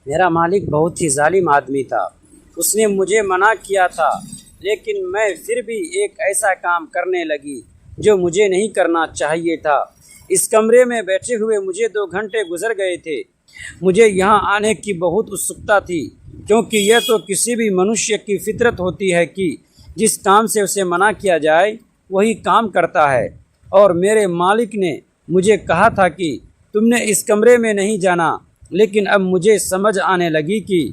मेरा मालिक बहुत ही जालिम आदमी था। उसने मुझे मना किया था, लेकिन मैं फिर भी एक ऐसा काम करने लगी जो मुझे नहीं करना चाहिए था। इस कमरे में बैठे हुए मुझे 2 घंटे गुजर गए थे। मुझे यहाँ आने की बहुत उत्सुकता थी, क्योंकि यह तो किसी भी मनुष्य की फितरत होती है कि जिस काम से उसे मना किया जाए वही काम करता है। और मेरे मालिक ने मुझे कहा था कि तुमने इस कमरे में नहीं जाना, लेकिन अब मुझे समझ आने लगी कि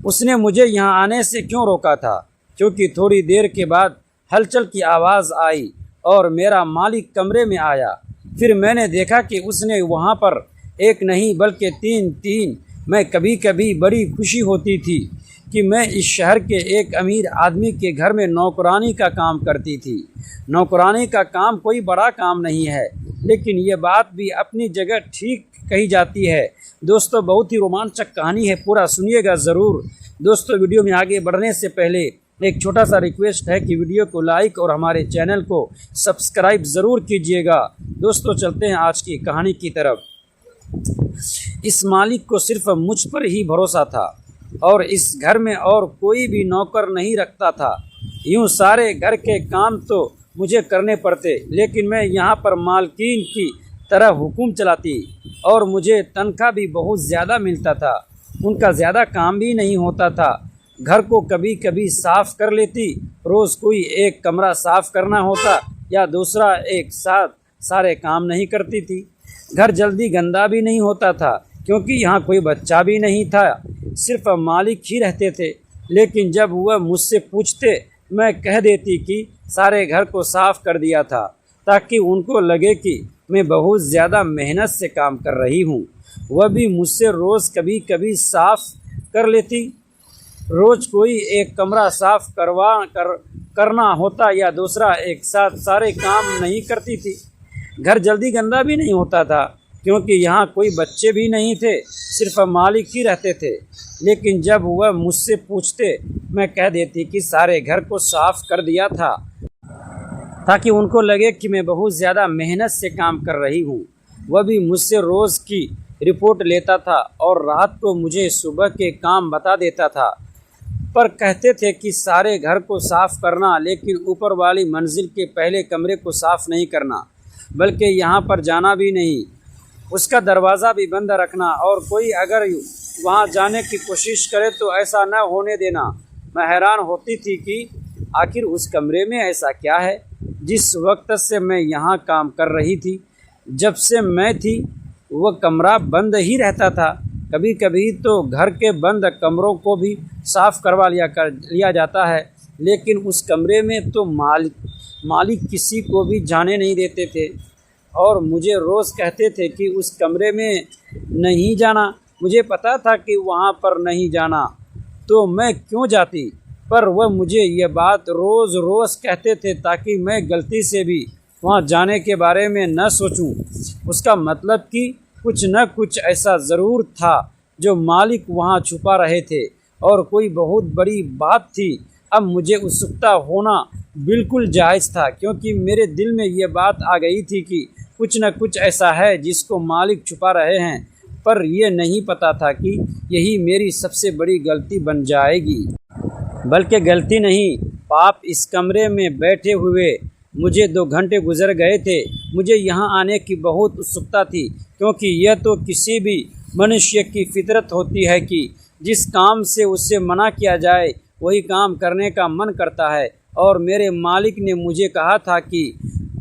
उसने मुझे यहाँ आने से क्यों रोका था। क्योंकि थोड़ी देर के बाद हलचल की आवाज़ आई और मेरा मालिक कमरे में आया। फिर मैंने देखा कि उसने वहाँ पर एक नहीं बल्कि 3 मैं कभी कभी बड़ी खुशी होती थी कि मैं इस शहर के एक अमीर आदमी के घर में नौकरानी का काम करती थी। नौकरानी का काम कोई बड़ा काम नहीं है, लेकिन ये बात भी अपनी जगह ठीक कही जाती है। दोस्तों, बहुत ही रोमांचक कहानी है, पूरा सुनिएगा ज़रूर। दोस्तों, वीडियो में आगे बढ़ने से पहले एक छोटा सा रिक्वेस्ट है कि वीडियो को लाइक और हमारे चैनल को सब्सक्राइब ज़रूर कीजिएगा। दोस्तों, चलते हैं आज की कहानी की तरफ। इस मालिक को सिर्फ मुझ पर ही भरोसा था और इस घर में और कोई भी नौकर नहीं रखता था। यूँ सारे घर के काम तो मुझे करने पड़ते, लेकिन मैं यहाँ पर मालकिन की तरह हुक्म चलाती और मुझे तनख्वाह भी बहुत ज़्यादा मिलता था। उनका ज़्यादा काम भी नहीं होता था। घर को कभी कभी साफ़ कर लेती। रोज़ कोई एक कमरा साफ़ करना होता या दूसरा एक साथ सारे काम नहीं करती थी। घर जल्दी गंदा भी नहीं होता था, क्योंकि यहाँ कोई बच्चा भी नहीं था, सिर्फ मालिक ही रहते थे। लेकिन जब वह मुझसे पूछते, मैं कह देती कि सारे घर को साफ़ कर दिया था, ताकि उनको लगे कि मैं बहुत ज़्यादा मेहनत से काम कर रही हूँ। वह भी मुझसे रोज़ कभी कभी साफ़ कर लेती। रोज़ कोई एक कमरा साफ़ करना होता या दूसरा एक साथ सारे काम नहीं करती थी। घर जल्दी गंदा भी नहीं होता था, क्योंकि यहाँ कोई बच्चे भी नहीं थे, सिर्फ मालिक ही रहते थे। लेकिन जब वह मुझसे पूछते, मैं कह देती कि सारे घर को साफ़ कर दिया था, ताकि उनको लगे कि मैं बहुत ज़्यादा मेहनत से काम कर रही हूँ। वह भी मुझसे रोज़ की रिपोर्ट लेता था और रात को मुझे सुबह के काम बता देता था। पर कहते थे कि सारे घर को साफ़ करना, लेकिन ऊपर वाली मंजिल के पहले कमरे को साफ़ नहीं करना, बल्कि यहाँ पर जाना भी नहीं, उसका दरवाज़ा भी बंद रखना, और कोई अगर वहाँ जाने की कोशिश करे तो ऐसा न होने देना। मैं हैरान होती थी कि आखिर उस कमरे में ऐसा क्या है। जिस वक्त से मैं यहाँ काम कर रही थी, जब से मैं थी, वह कमरा बंद ही रहता था। कभी कभी तो घर के बंद कमरों को भी साफ़ करवा लिया जाता है, लेकिन उस कमरे में तो मालिक किसी को भी जाने नहीं देते थे और मुझे रोज़ कहते थे कि उस कमरे में नहीं जाना। मुझे पता था कि वहाँ पर नहीं जाना, तो मैं क्यों जाती, पर वह मुझे ये बात रोज़ रोज़ कहते थे ताकि मैं गलती से भी वहाँ जाने के बारे में न सोचूं। उसका मतलब कि कुछ न कुछ ऐसा ज़रूर था जो मालिक वहाँ छुपा रहे थे, और कोई बहुत बड़ी बात थी। अब मुझे उत्सुकता होना बिल्कुल जायज़ था, क्योंकि मेरे दिल में ये बात आ गई थी कि कुछ न कुछ ऐसा है जिसको मालिक छुपा रहे हैं, पर यह नहीं पता था कि यही मेरी सबसे बड़ी गलती बन जाएगी। बल्कि गलती नहीं, पाप। इस कमरे में बैठे हुए मुझे 2 घंटे गुजर गए थे। मुझे यहाँ आने की बहुत उत्सुकता थी, क्योंकि यह तो किसी भी मनुष्य की फितरत होती है कि जिस काम से उससे मना किया जाए वही काम करने का मन करता है। और मेरे मालिक ने मुझे कहा था कि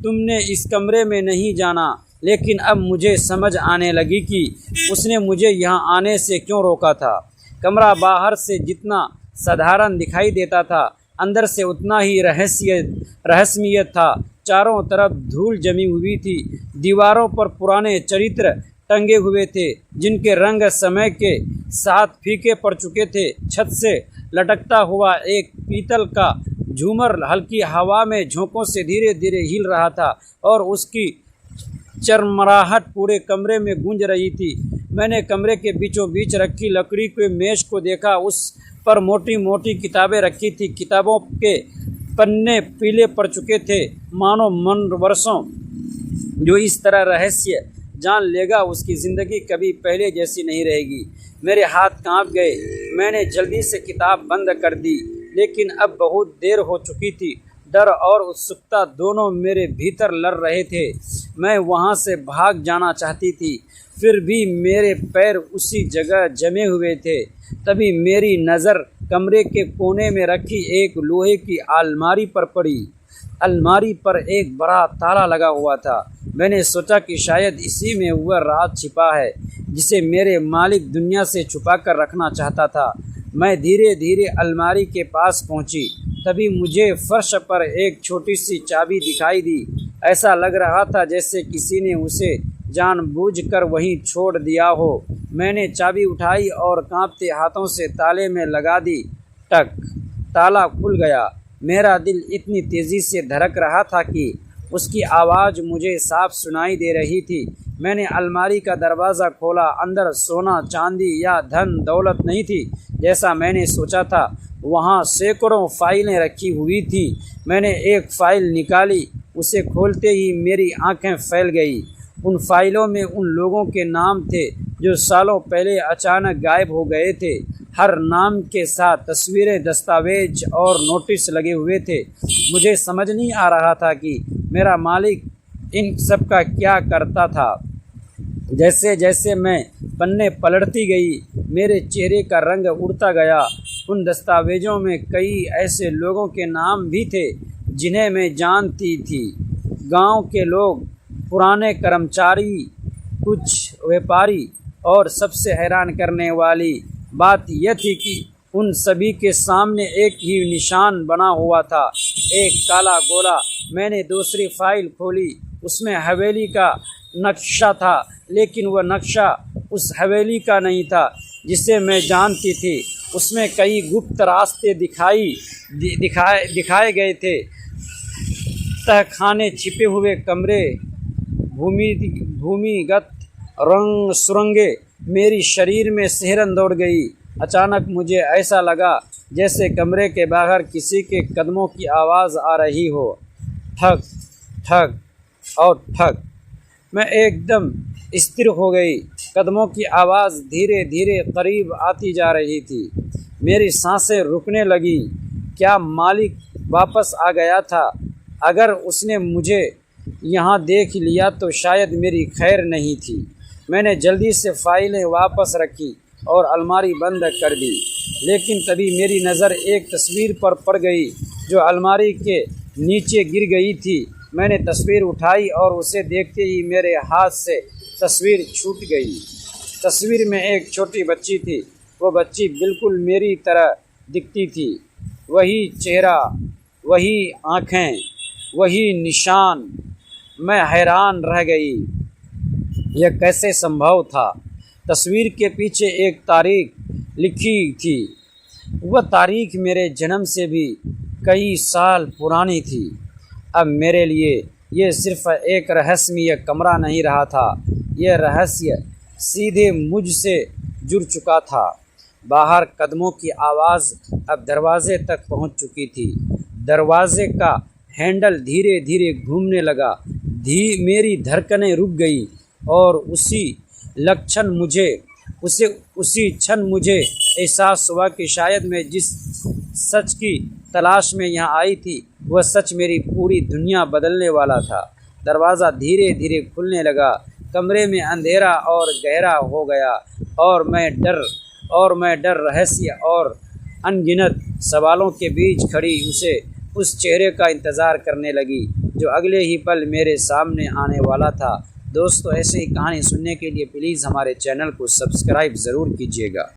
तुमने इस कमरे में नहीं जाना, लेकिन अब मुझे समझ आने लगी कि उसने मुझे यहाँ आने से क्यों रोका था। कमरा बाहर से जितना साधारण दिखाई देता था, अंदर से उतना ही रहस्यमय था। चारों तरफ धूल जमी हुई थी। दीवारों पर पुराने चित्र टंगे हुए थे, जिनके रंग समय के साथ फीके पड़ चुके थे। छत से लटकता हुआ एक पीतल का झूमर हल्की हवा में झोंकों से धीरे धीरे हिल रहा था और उसकी चरमराहट पूरे कमरे में गूंज रही थी। मैंने कमरे के बीचों बीच रखी लकड़ी के मेज को देखा। उस पर मोटी मोटी किताबें रखी थी। किताबों के पन्ने पीले पड़ चुके थे, मानो मन वर्षों जो इस तरह रहस्य जान लेगा उसकी ज़िंदगी कभी पहले जैसी नहीं रहेगी। मेरे हाथ कांप गए। मैंने जल्दी से किताब बंद कर दी, लेकिन अब बहुत देर हो चुकी थी। डर और उत्सुकता दोनों मेरे भीतर लड़ रहे थे। मैं वहाँ से भाग जाना चाहती थी, फिर भी मेरे पैर उसी जगह जमे हुए थे। तभी मेरी नज़र कमरे के कोने में रखी एक लोहे की अलमारी पर पड़ी। अलमारी पर एक बड़ा ताला लगा हुआ था। मैंने सोचा कि शायद इसी में वह राज छिपा है जिसे मेरे मालिक दुनिया से छुपा कर रखना चाहता था। मैं धीरे धीरे अलमारी के पास पहुंची। तभी मुझे फर्श पर एक छोटी सी चाबी दिखाई दी। ऐसा लग रहा था जैसे किसी ने उसे जानबूझकर वहीं छोड़ दिया हो। मैंने चाबी उठाई और कांपते हाथों से ताले में लगा दी। टक, ताला खुल गया। मेरा दिल इतनी तेज़ी से धड़क रहा था कि उसकी आवाज़ मुझे साफ सुनाई दे रही थी। मैंने अलमारी का दरवाज़ा खोला। अंदर सोना, चांदी या धन दौलत नहीं थी जैसा मैंने सोचा था। वहाँ सैकड़ों फाइलें रखी हुई थी। मैंने एक फ़ाइल निकाली। उसे खोलते ही मेरी आंखें फैल गई। उन फाइलों में उन लोगों के नाम थे जो सालों पहले अचानक गायब हो गए थे। हर नाम के साथ तस्वीरें, दस्तावेज और नोटिस लगे हुए थे। मुझे समझ नहीं आ रहा था कि मेरा मालिक इन सब का क्या करता था। जैसे जैसे मैं पन्ने पलटती गई, मेरे चेहरे का रंग उड़ता गया। उन दस्तावेज़ों में कई ऐसे लोगों के नाम भी थे जिन्हें मैं जानती थी। गांव के लोग, पुराने कर्मचारी, कुछ व्यापारी, और सबसे हैरान करने वाली बात यह थी कि उन सभी के सामने एक ही निशान बना हुआ था, एक काला गोला। मैंने दूसरी फाइल खोली। उसमें हवेली का नक्शा था, लेकिन वह नक्शा उस हवेली का नहीं था जिसे मैं जानती थी। उसमें कई गुप्त रास्ते दिखाए गए थे, तहखाने, छिपे हुए कमरे, भूमिगत रंग सुरंगे। मेरी शरीर में सिहरन दौड़ गई। अचानक मुझे ऐसा लगा जैसे कमरे के बाहर किसी के कदमों की आवाज़ आ रही हो। ठक ठक और ठक। मैं एकदम स्थिर हो गई। कदमों की आवाज़ धीरे धीरे करीब आती जा रही थी। मेरी सांसें रुकने लगी। क्या मालिक वापस आ गया था? अगर उसने मुझे यहाँ देख लिया तो शायद मेरी खैर नहीं थी। मैंने जल्दी से फाइलें वापस रखी और अलमारी बंद कर दी। लेकिन तभी मेरी नज़र एक तस्वीर पर पड़ गई जो अलमारी के नीचे गिर गई थी। मैंने तस्वीर उठाई और उसे देखते ही मेरे हाथ से तस्वीर छूट गई। तस्वीर में एक छोटी बच्ची थी। वो बच्ची बिल्कुल मेरी तरह दिखती थी। वही चेहरा, वही आँखें, वही निशान। मैं हैरान रह गई। यह कैसे संभव था? तस्वीर के पीछे एक तारीख लिखी थी। वह तारीख मेरे जन्म से भी कई साल पुरानी थी। अब मेरे लिए यह सिर्फ एक रहस्यमय कमरा नहीं रहा था, यह रहस्य सीधे मुझसे जुड़ चुका था। बाहर कदमों की आवाज़ अब दरवाजे तक पहुंच चुकी थी। दरवाजे का हैंडल धीरे धीरे घूमने लगा। मेरी धड़कनें रुक गई और उसी क्षण मुझे एहसास हुआ कि शायद मैं जिस सच की तलाश में यहाँ आई थी वह सच मेरी पूरी दुनिया बदलने वाला था। दरवाज़ा धीरे धीरे खुलने लगा। कमरे में अंधेरा और गहरा हो गया और मैं डर, रहस्य और अनगिनत सवालों के बीच खड़ी उस चेहरे का इंतज़ार करने लगी जो अगले ही पल मेरे सामने आने वाला था। दोस्तों, ऐसे ही कहानी सुनने के लिए प्लीज़ हमारे चैनल को सब्सक्राइब ज़रूर कीजिएगा।